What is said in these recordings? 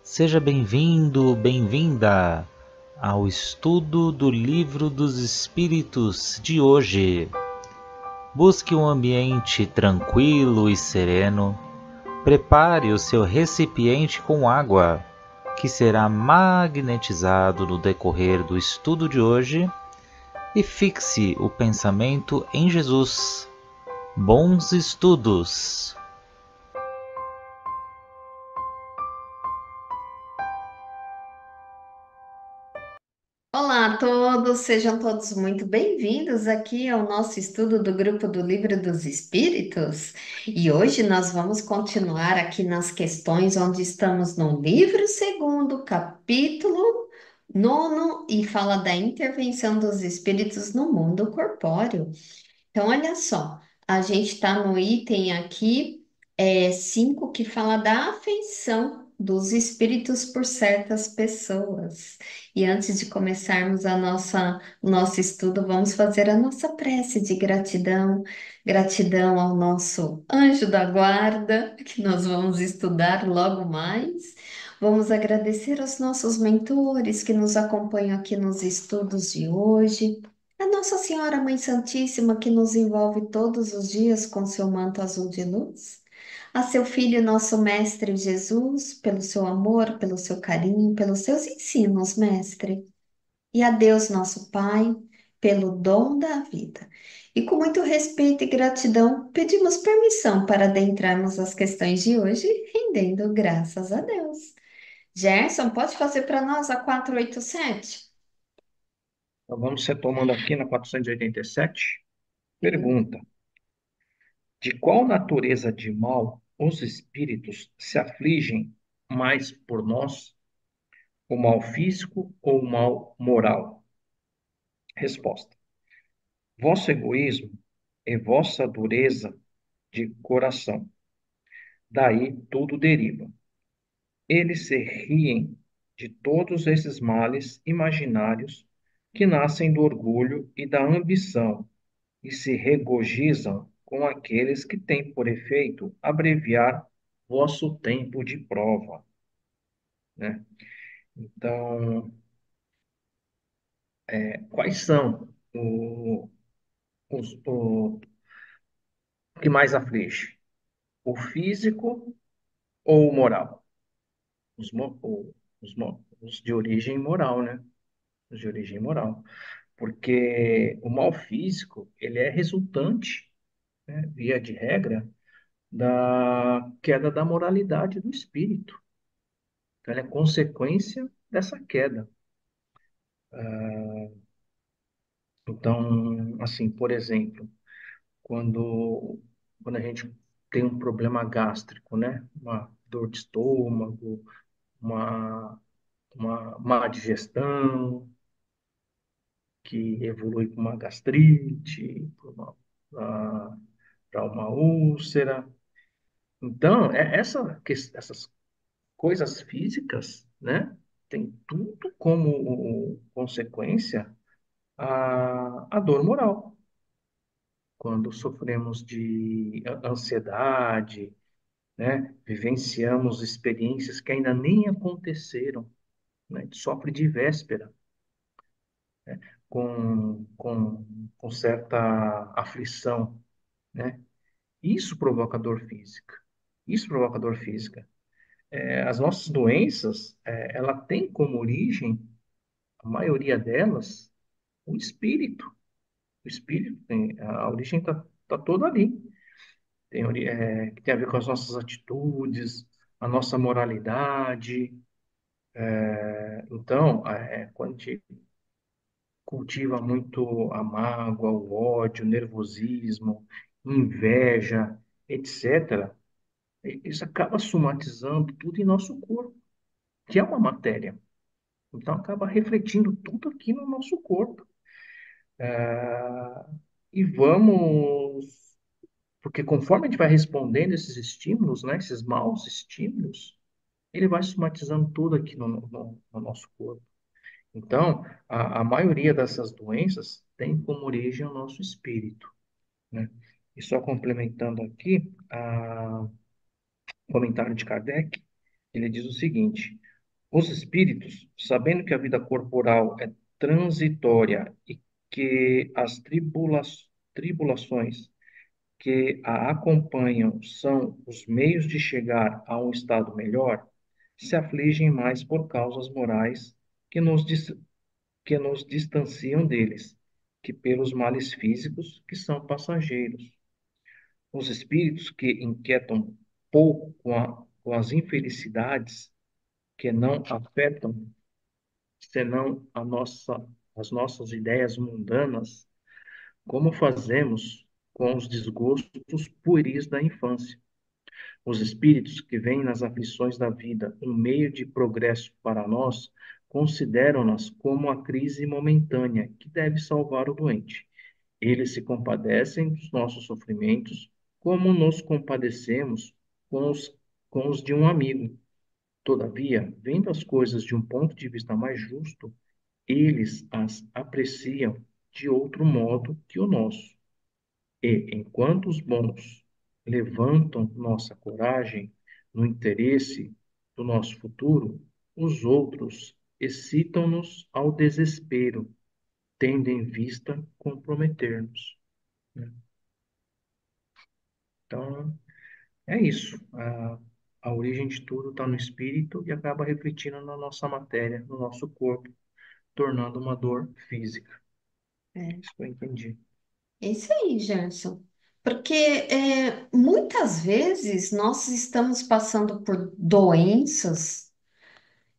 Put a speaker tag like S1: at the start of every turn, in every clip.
S1: Seja bem-vindo, bem-vinda ao estudo do Livro dos Espíritos de hoje. Busque um ambiente tranquilo e sereno. Prepare o seu recipiente com água, que será magnetizado no decorrer do estudo de hoje, e fixe o pensamento em Jesus. Bons estudos!
S2: Olá a todos, sejam todos muito bem-vindos aqui ao nosso estudo do grupo do Livro dos Espíritos. E hoje nós vamos continuar aqui nas questões onde estamos no livro segundo, capítulo nono, e fala da intervenção dos espíritos no mundo corpóreo. Então, olha só, a gente está no item aqui 5 que fala da afeição dos espíritos por certas pessoas. E antes de começarmos o nosso estudo, vamos fazer a nossa prece de gratidão, gratidão ao nosso anjo da guarda, que nós vamos estudar logo mais. Vamos agradecer aos nossos mentores que nos acompanham aqui nos estudos de hoje. A Nossa Senhora Mãe Santíssima, que nos envolve todos os dias com seu manto azul de luz. A seu Filho, nosso Mestre Jesus, pelo seu amor, pelo seu carinho, pelos seus ensinos, Mestre. E a Deus, nosso Pai, pelo dom da vida. E com muito respeito e gratidão, pedimos permissão para adentrarmos as questões de hoje, rendendo graças a Deus. Gerson, pode fazer para nós a 487?
S3: Então, vamos retomando aqui na 487. Pergunta: de qual natureza de mal os espíritos se afligem mais por nós, o mal físico ou o mal moral? Resposta: vosso egoísmo e vossa dureza de coração. Daí tudo deriva. Eles se riem de todos esses males imaginários que nascem do orgulho e da ambição e se regozijam com aqueles que têm por efeito abreviar vosso tempo de prova, né? Então, quais são o que mais aflige? O físico ou o moral? Os de origem moral, né? Os de origem moral. Porque o mal físico, ele é resultante, né, via de regra, da queda da moralidade do espírito. Então, ela é consequência dessa queda. Então, assim, por exemplo, quando, quando a gente tem um problema gástrico, né? Uma dor de estômago, uma, uma má digestão, que evolui para uma gastrite, para uma úlcera. Então, essas coisas físicas, né? Tem tudo como consequência a dor moral. Quando sofremos de ansiedade, né? Vivenciamos experiências que ainda nem aconteceram, né? A gente sofre de véspera, com certa aflição, né? Isso provoca dor física. Isso provoca dor física. As nossas doenças, ela tem como origem, a maioria delas, o espírito. O espírito tem, a origem tá toda ali. Que tem a ver com as nossas atitudes, a nossa moralidade. Então, quando a gente cultiva muito a mágoa, o ódio, o nervosismo, inveja, etc., isso acaba somatizando tudo em nosso corpo, que é uma matéria. Então, acaba refletindo tudo aqui no nosso corpo. E vamos, porque conforme a gente vai respondendo esses estímulos, né, esses maus estímulos, ele vai somatizando tudo aqui no nosso corpo. Então, a maioria dessas doenças tem como origem o nosso espírito, né? E só complementando aqui, o comentário de Kardec, ele diz o seguinte: Os espíritos, sabendo que a vida corporal é transitória e que as tribulações que a acompanham são os meios de chegar a um estado melhor, se afligem mais por causas morais que que nos distanciam deles, que pelos males físicos que são passageiros. Os espíritos que inquietam pouco com as infelicidades que não afetam senão as nossas ideias mundanas, como fazemos com os desgostos pueris da infância. Os espíritos que veem nas aflições da vida um meio de progresso para nós, consideram-nas como a crise momentânea que deve salvar o doente. Eles se compadecem dos nossos sofrimentos, como nos compadecemos com com os de um amigo. Todavia, vendo as coisas de um ponto de vista mais justo, eles as apreciam de outro modo que o nosso. E, enquanto os bons levantam nossa coragem no interesse do nosso futuro, os outros excitam-nos ao desespero, tendo em vista comprometer-nos, né? Então, é isso. A origem de tudo está no espírito e acaba refletindo na nossa matéria, no nosso corpo, tornando uma dor física.
S2: É,
S3: Isso que eu entendi.
S2: é isso aí, Gerson. Porque muitas vezes nós estamos passando por doenças.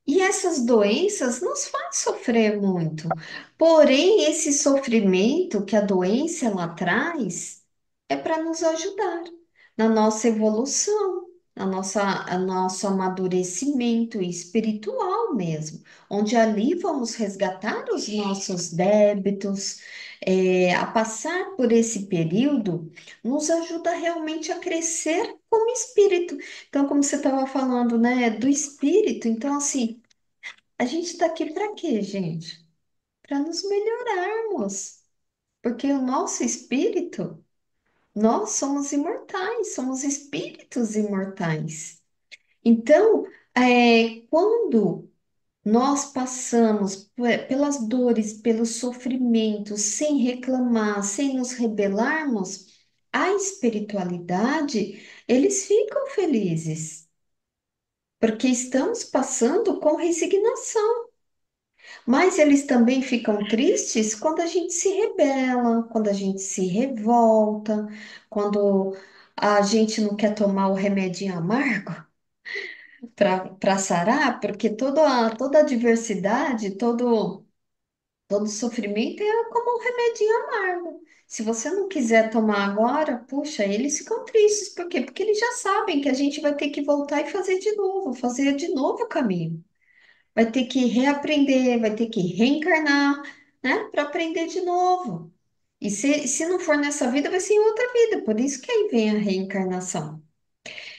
S2: E essas doenças nos fazem sofrer muito. Porém, esse sofrimento que a doença ela traz é para nos ajudar na nossa evolução, a nosso amadurecimento espiritual mesmo, onde ali vamos resgatar os nossos débitos, a passar por esse período, nos ajuda realmente a crescer como espírito. Então, como você estava falando, né, do espírito, então assim. A gente está aqui para quê, gente? Para nos melhorarmos. Porque o nosso espírito, nós somos imortais, somos espíritos imortais. Então, quando nós passamos pelas dores, pelos sofrimentos, sem reclamar, sem nos rebelarmos, a espiritualidade, eles ficam felizes, porque estamos passando com resignação. Mas eles também ficam tristes quando a gente se rebela, quando a gente se revolta, quando a gente não quer tomar o remedinho amargo para sarar, porque toda adversidade, todo sofrimento é como um remedinho amargo. Se você não quiser tomar agora, puxa, eles ficam tristes. Por quê? Porque eles já sabem que a gente vai ter que voltar e fazer de novo o caminho. Vai ter que reaprender, vai ter que reencarnar, né, para aprender de novo. E se não for nessa vida, vai ser em outra vida. Por isso que aí vem a reencarnação.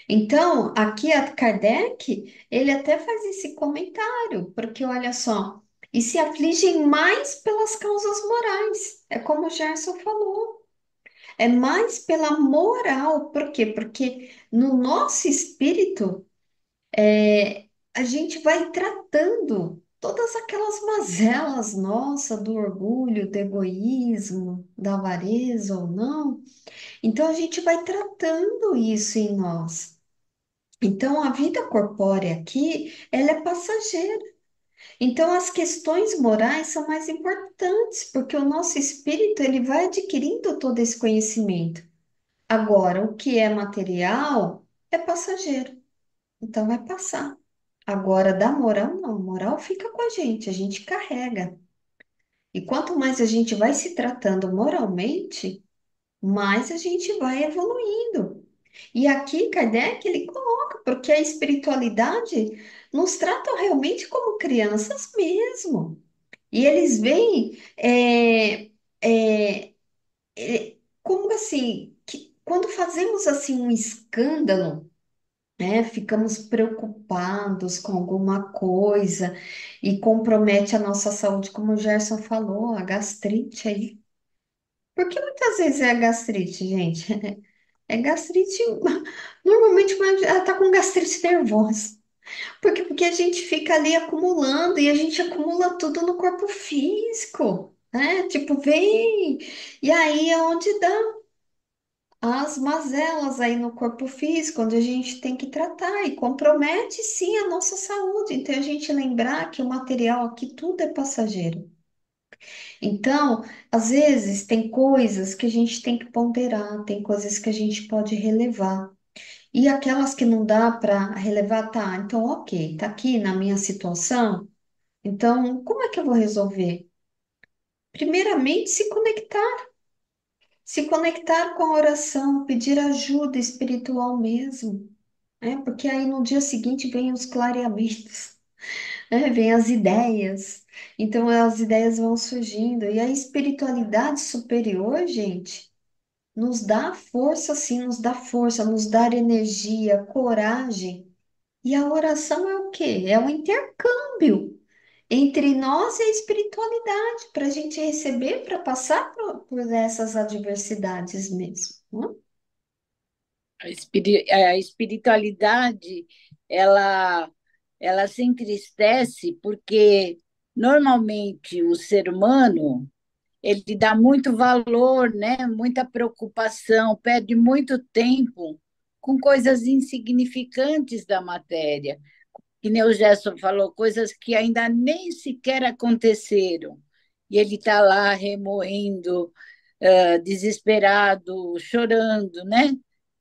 S2: Então, aqui a Kardec, ele até faz esse comentário, porque olha só, e se afligem mais pelas causas morais. É como o Gerson falou. É mais pela moral. Por quê? Porque no nosso espírito a gente vai tratando todas aquelas mazelas nossas do orgulho, do egoísmo, da avareza ou não. Então a gente vai tratando isso em nós. Então a vida corpórea aqui, ela é passageira. Então as questões morais são mais importantes, porque o nosso espírito ele vai adquirindo todo esse conhecimento. Agora, o que é material é passageiro. Então vai passar. Agora, da moral, não. A moral fica com a gente carrega. E quanto mais a gente vai se tratando moralmente, mais a gente vai evoluindo. E aqui, Kardec, ele coloca, porque a espiritualidade nos trata realmente como crianças mesmo. E eles veem é, como assim, que quando fazemos assim um escândalo, ficamos preocupados com alguma coisa e compromete a nossa saúde, como o Gerson falou, a gastrite aí. Porque muitas vezes é a gastrite, gente. É gastrite, normalmente ela tá com gastrite nervosa. Porque a gente fica ali acumulando e a gente acumula tudo no corpo físico, né? Tipo, vem. E aí é onde dá as mazelas aí no corpo físico, onde a gente tem que tratar e compromete sim a nossa saúde. Então a gente lembrar que o material aqui tudo é passageiro. Então, às vezes tem coisas que a gente tem que ponderar, tem coisas que a gente pode relevar. E aquelas que não dá para relevar, tá? Então, ok, tá aqui na minha situação. Então, como é que eu vou resolver? Primeiramente, se conectar com a oração, pedir ajuda espiritual mesmo, né? Porque aí no dia seguinte vem os clareamentos, né? Vem as ideias. Então, as ideias vão surgindo. E a espiritualidade superior, gente, nos dá força, sim, nos dá força, nos dá energia, coragem. E a oração é o quê? É um intercâmbio entre nós e a espiritualidade, para a gente receber, para passar por essas adversidades mesmo, né?
S4: A espiritualidade, ela, ela se entristece porque normalmente o ser humano ele dá muito valor, né? Muita preocupação, perde muito tempo com coisas insignificantes da matéria. Que nem o Gerson falou, coisas que ainda nem sequer aconteceram. E ele está lá remoendo, desesperado, chorando, né?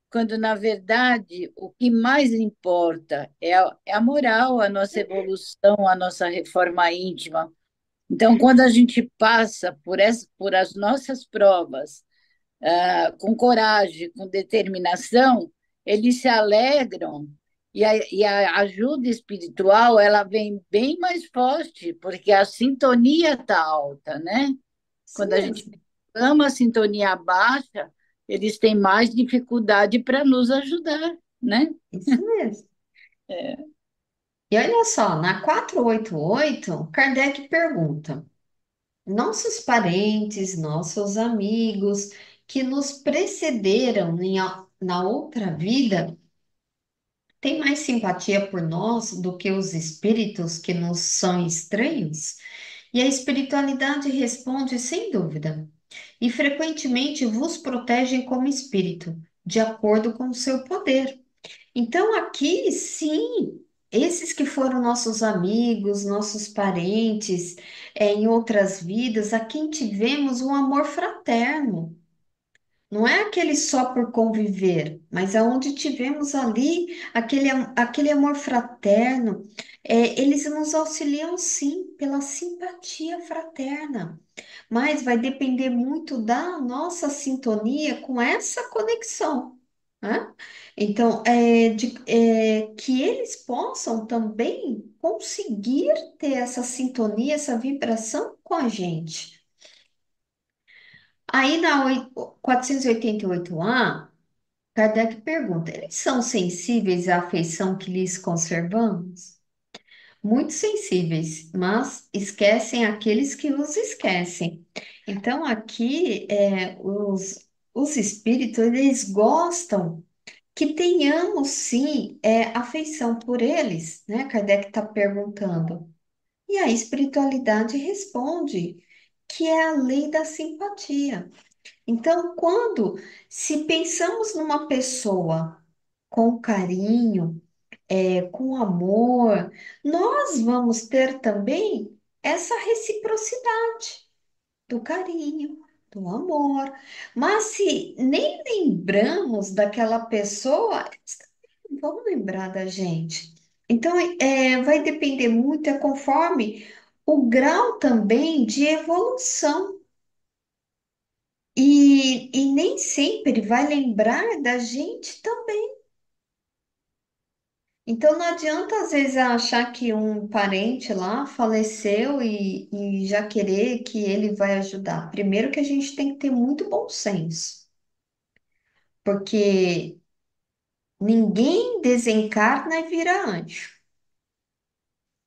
S4: Quando, na verdade, o que mais importa é a moral, a nossa evolução, a nossa reforma íntima. Então, quando a gente passa por as nossas provas, com coragem, com determinação, eles se alegram e a ajuda espiritual ela vem bem mais forte, porque a sintonia está alta, né?
S2: Isso
S4: Quando a gente
S2: mesmo,
S4: ama a sintonia baixa, eles têm mais dificuldade para nos ajudar, né?
S2: isso mesmo. E olha só, na 488, Kardec pergunta: nossos parentes, nossos amigos que nos precederam na outra vida têm mais simpatia por nós do que os espíritos que nos são estranhos? E a espiritualidade responde sem dúvida, e frequentemente vos protegem como espírito, de acordo com o seu poder. Então, aqui, sim, esses que foram nossos amigos, nossos parentes, em outras vidas, a quem tivemos um amor fraterno. Não é aquele só por conviver, mas aonde tivemos ali aquele amor fraterno, eles nos auxiliam sim pela simpatia fraterna, mas vai depender muito da nossa sintonia com essa conexão, né? Então, que eles possam também conseguir ter essa sintonia, essa vibração com a gente. Aí na 488A, Kardec pergunta: eles são sensíveis à afeição que lhes conservamos? Muito sensíveis, mas esquecem aqueles que os esquecem. Então, aqui, os espíritos, eles gostam que tenhamos, sim, afeição por eles, né? Kardec está perguntando. E a espiritualidade responde que é a lei da simpatia. Então, se pensamos numa pessoa com carinho, com amor, nós vamos ter também essa reciprocidade do carinho, do amor. Mas se nem lembramos daquela pessoa, eles também vão lembrar da gente. Então, vai depender muito, conforme o grau também de evolução. E nem sempre vai lembrar da gente também. Então não adianta às vezes achar que um parente lá faleceu e já querer que ele vai ajudar. Primeiro que a gente tem que ter muito bom senso, porque ninguém desencarna e vira anjo.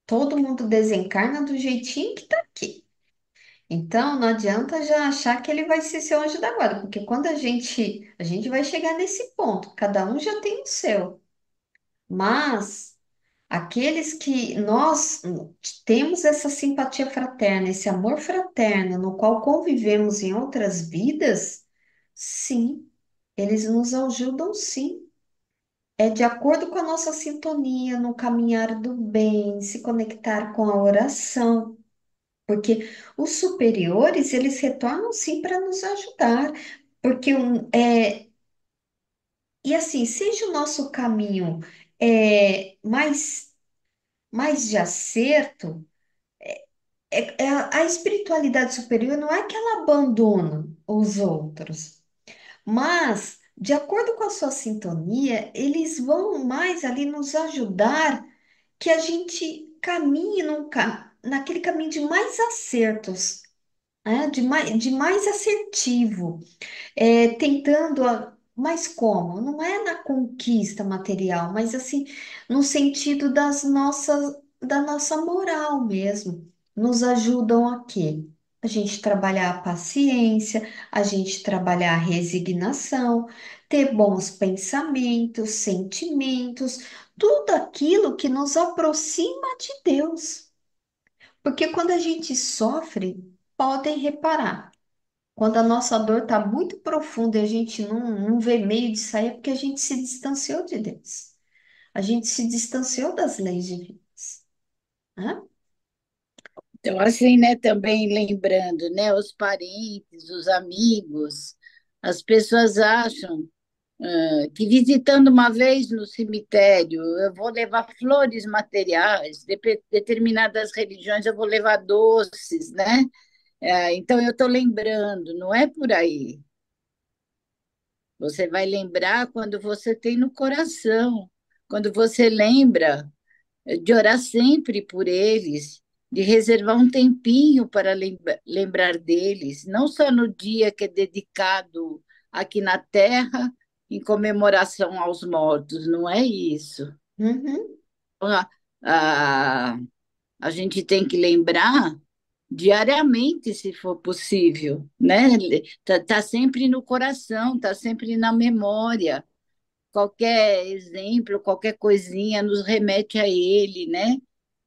S2: Todo mundo desencarna do jeitinho que tá aqui. Então não adianta já achar que ele vai ser seu anjo da guarda, porque quando a gente vai chegar nesse ponto, cada um já tem o seu. Mas Aqueles que nós temos essa simpatia fraterna, esse amor fraterno, no qual convivemos em outras vidas, sim, eles nos ajudam, sim. É de acordo com a nossa sintonia no caminhar do bem, se conectar com a oração, porque os superiores, eles retornam sim para nos ajudar, porque e assim, seja o nosso caminho mais de acerto, a espiritualidade superior não é que ela abandona os outros, mas, de acordo com a sua sintonia, eles vão mais ali nos ajudar que a gente caminhe naquele caminho de mais acertos, né? De mais assertivo, tentando, mas como? Não é na conquista material, mas assim, no sentido da nossa moral mesmo. Nos ajudam a quê? A gente trabalhar a paciência, a gente trabalhar a resignação, ter bons pensamentos, sentimentos, tudo aquilo que nos aproxima de Deus. Porque quando a gente sofre, podem reparar. Quando a nossa dor está muito profunda e a gente não vê meio de sair, é porque a gente se distanciou de Deus. A gente se distanciou das leis divinas, né?
S4: Então, assim, né, também lembrando, né, os parentes, os amigos, as pessoas acham que visitando uma vez no cemitério, eu vou levar flores materiais, determinadas religiões eu vou levar doces, né? Então eu estou lembrando, não é por aí. Você vai lembrar quando você tem no coração, quando você lembra de orar sempre por eles, de reservar um tempinho para lembrar deles, não só no dia que é dedicado aqui na Terra, em comemoração aos mortos, não é isso.
S2: Uhum,
S4: A, a, a gente tem que lembrar diariamente, se for possível, né? Tá sempre no coração, tá sempre na memória. Qualquer exemplo, qualquer coisinha nos remete a ele, né?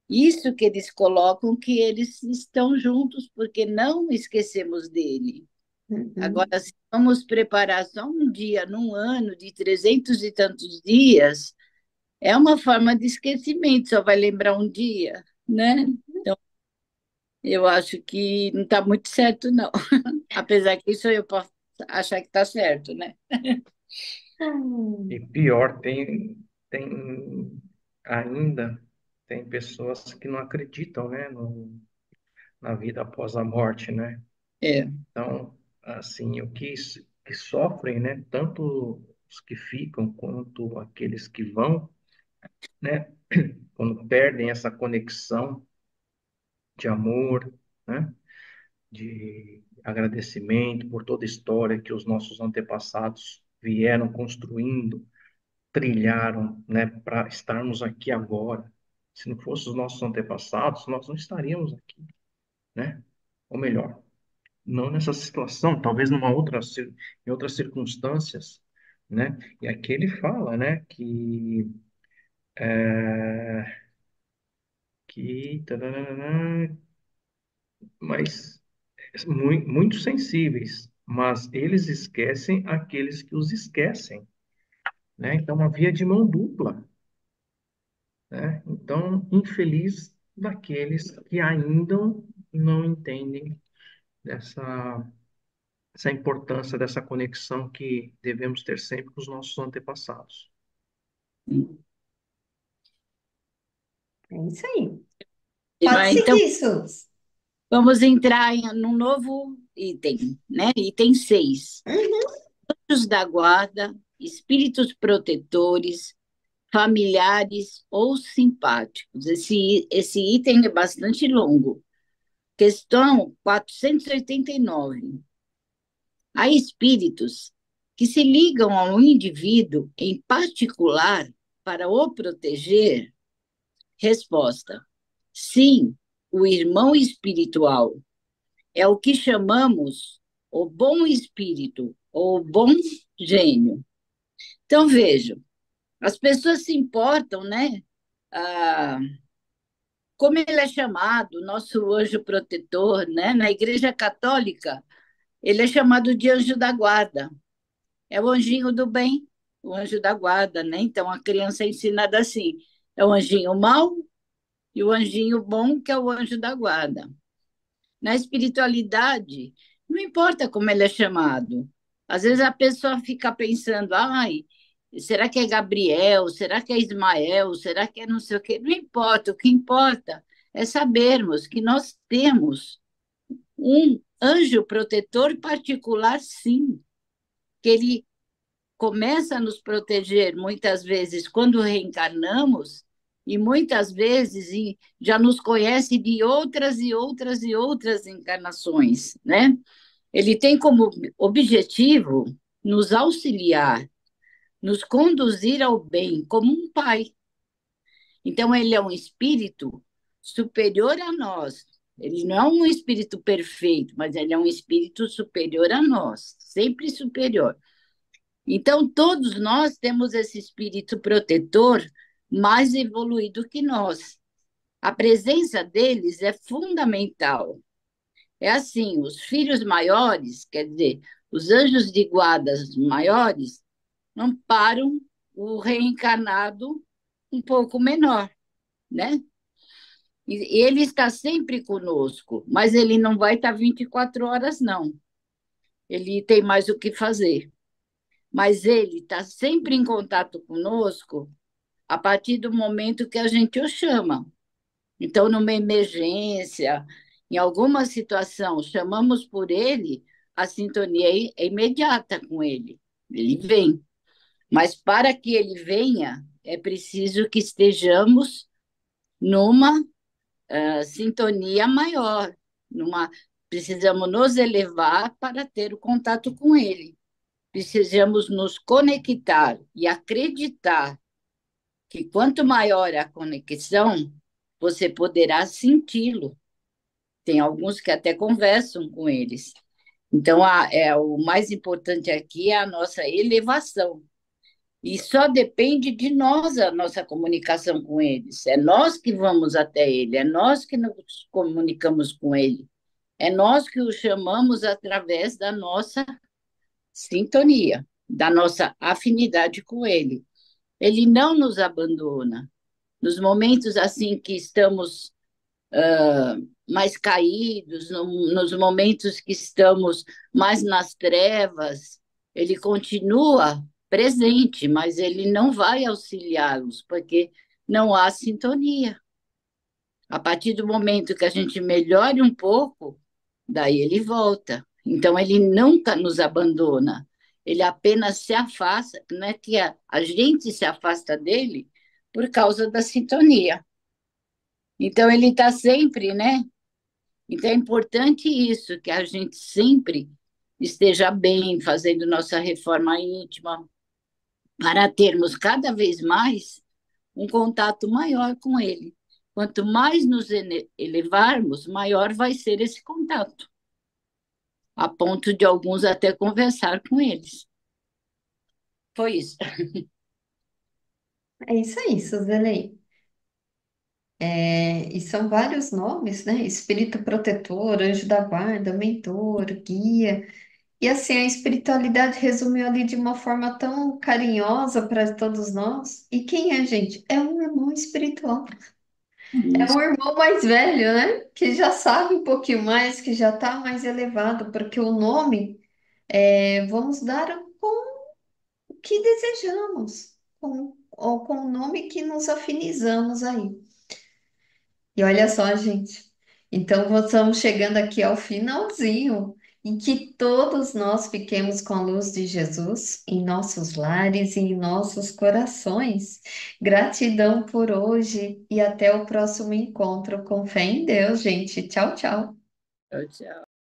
S4: Isso que eles colocam que eles estão juntos, porque não esquecemos dele.
S2: uhum.
S4: Agora, se vamos preparar só um dia num ano de 300 e tantos dias, é uma forma de esquecimento, só vai lembrar um dia, né? Então, eu acho que não está muito certo, não. Apesar que isso eu posso achar que está certo, né?
S3: E pior, tem ainda tem pessoas que não acreditam, né, na vida após a morte, né?
S4: É.
S3: Então, assim, que sofrem, né, tanto os que ficam quanto aqueles que vão, né, quando perdem essa conexão de amor, né, de agradecimento por toda a história que os nossos antepassados vieram construindo, trilharam, né, para estarmos aqui agora. Se não fossem os nossos antepassados, nós não estaríamos aqui, né? Ou melhor, não nessa situação, talvez em outras circunstâncias, né? E aqui ele fala, né, taranana, mas muito sensíveis, mas eles esquecem aqueles que os esquecem, né? Então, uma via de mão dupla, né? Então, infeliz daqueles que ainda não entendem dessa essa importância dessa conexão que devemos ter sempre com os nossos antepassados.
S2: É isso aí. Pode
S4: Então,
S2: seguir, Sus.
S4: vamos entrar num novo item, né? Item 6.
S2: Uhum.
S4: Anjos da guarda, espíritos protetores, familiares ou simpáticos. Esse item é bastante longo. Questão 489. Há espíritos que se ligam a um indivíduo em particular para o proteger? Resposta: sim, o irmão espiritual. É o que chamamos o bom espírito ou o bom gênio. Então, vejam, as pessoas se importam, né? ah, como ele é chamado, nosso anjo protetor, né? Na Igreja Católica, ele é chamado de anjo da guarda. É o anjinho do bem, o anjo da guarda, né? Então a criança é ensinada assim: é o anjinho mau e o anjinho bom, que é o anjo da guarda. Na espiritualidade, não importa como ele é chamado. Às vezes a pessoa fica pensando, ai, será que é Gabriel? Será que é Ismael? Será que é não sei o quê? Não importa, o que importa é sabermos que nós temos um anjo protetor particular, sim, que ele começa a nos proteger muitas vezes quando reencarnamos e muitas vezes já nos conhece de outras e outras e outras encarnações, né? Ele tem como objetivo nos auxiliar, nos conduzir ao bem, como um pai. Então, ele é um espírito superior a nós. Ele não é um espírito perfeito, mas ele é um espírito superior a nós, sempre superior. Então, todos nós temos esse espírito protetor mais evoluído que nós. A presença deles é fundamental. É assim, os filhos maiores, quer dizer, os anjos de guardas maiores, não param o reencarnado um pouco menor, né? E ele está sempre conosco, mas ele não vai estar 24 horas, não. Ele tem mais o que fazer. Mas ele está sempre em contato conosco a partir do momento que a gente o chama. Então, numa emergência, em alguma situação, chamamos por ele, a sintonia é imediata com ele. Ele vem. Mas para que ele venha, é preciso que estejamos numa sintonia maior, precisamos nos elevar para ter o contato com ele. Precisamos nos conectar e acreditar que quanto maior a conexão, você poderá senti-lo. Tem alguns que até conversam com eles. Então, o mais importante aqui é a nossa elevação. E só depende de nós a nossa comunicação com eles. É nós que vamos até ele, é nós que nos comunicamos com ele, é nós que o chamamos através da nossa sintonia, da nossa afinidade com ele. Ele não nos abandona. Nos momentos assim que estamos mais caídos, nos momentos que estamos mais nas trevas, ele continua presente, mas ele não vai auxiliá-los, porque não há sintonia. A partir do momento que a gente melhore um pouco, daí ele volta. Então, ele nunca nos abandona, ele apenas se afasta, não é que a gente se afasta dele por causa da sintonia. Então, ele está sempre, né? Então, é importante isso, que a gente sempre esteja bem, fazendo nossa reforma íntima, para termos cada vez mais um contato maior com ele. Quanto mais nos elevarmos, maior vai ser esse contato, a ponto de alguns até conversar com eles. Foi isso.
S2: É isso aí, Suzanei. E são vários nomes, né? Espírito protetor, anjo da guarda, mentor, guia. E assim, a espiritualidade resumiu ali de uma forma tão carinhosa para todos nós. E quem é, gente? É um irmão espiritual. É
S4: Isso.
S2: um irmão mais velho, né? Que já sabe um pouquinho mais, que já está mais elevado, porque o nome vamos dar com o que desejamos, ou com o nome que nos afinizamos aí. E olha só, gente. Então, nós estamos chegando aqui ao finalzinho, em que todos nós fiquemos com a luz de Jesus em nossos lares e em nossos corações. Gratidão por hoje e até o próximo encontro com fé em Deus, gente. Tchau, tchau.
S4: Tchau, tchau.